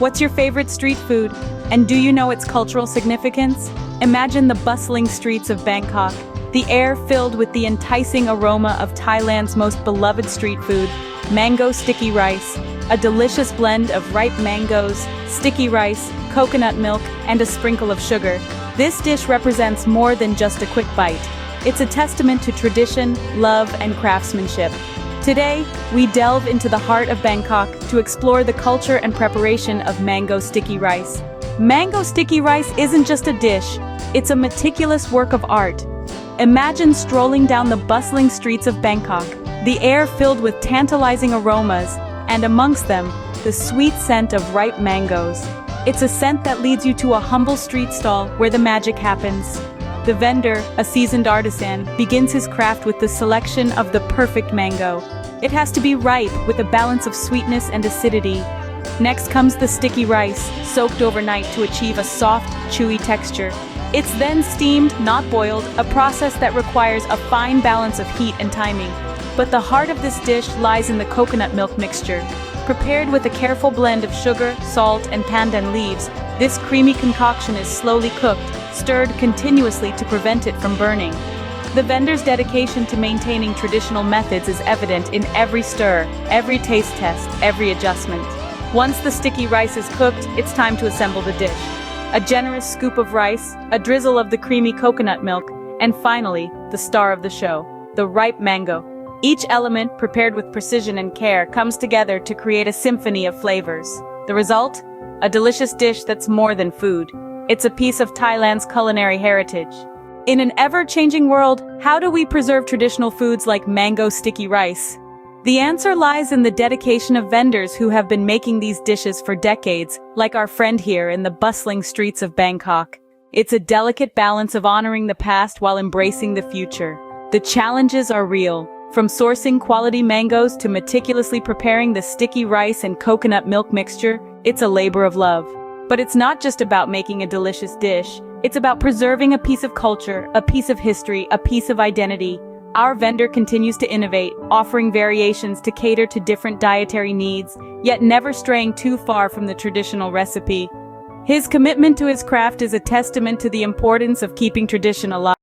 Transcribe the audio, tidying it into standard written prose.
What's your favorite street food? And do you know its cultural significance? Imagine the bustling streets of Bangkok, the air filled with the enticing aroma of Thailand's most beloved street food, mango sticky rice, a delicious blend of ripe mangoes, sticky rice, coconut milk, and a sprinkle of sugar. This dish represents more than just a quick bite. It's a testament to tradition, love, and craftsmanship. Today, we delve into the heart of Bangkok to explore the culture and preparation of mango sticky rice. Mango sticky rice isn't just a dish, it's a meticulous work of art. Imagine strolling down the bustling streets of Bangkok, the air filled with tantalizing aromas, and amongst them, the sweet scent of ripe mangoes. It's a scent that leads you to a humble street stall where the magic happens. The vendor, a seasoned artisan, begins his craft with the selection of the perfect mango. It has to be ripe with a balance of sweetness and acidity. Next comes the sticky rice, soaked overnight to achieve a soft, chewy texture. It's then steamed, not boiled, a process that requires a fine balance of heat and timing. But the heart of this dish lies in the coconut milk mixture. Prepared with a careful blend of sugar, salt, and pandan leaves, this creamy concoction is slowly cooked, stirred continuously to prevent it from burning. The vendor's dedication to maintaining traditional methods is evident in every stir, every taste test, every adjustment. Once the sticky rice is cooked, it's time to assemble the dish. A generous scoop of rice, a drizzle of the creamy coconut milk, and finally, the star of the show, the ripe mango. Each element, prepared with precision and care, comes together to create a symphony of flavors. The result? A delicious dish that's more than food. It's a piece of Thailand's culinary heritage. In an ever-changing world, how do we preserve traditional foods like mango sticky rice? The answer lies in the dedication of vendors who have been making these dishes for decades, like our friend here in the bustling streets of Bangkok. It's a delicate balance of honoring the past while embracing the future. The challenges are real. From sourcing quality mangoes to meticulously preparing the sticky rice and coconut milk mixture, it's a labor of love. But it's not just about making a delicious dish. It's about preserving a piece of culture, a piece of history, a piece of identity. Our vendor continues to innovate, offering variations to cater to different dietary needs, yet never straying too far from the traditional recipe. His commitment to his craft is a testament to the importance of keeping tradition alive.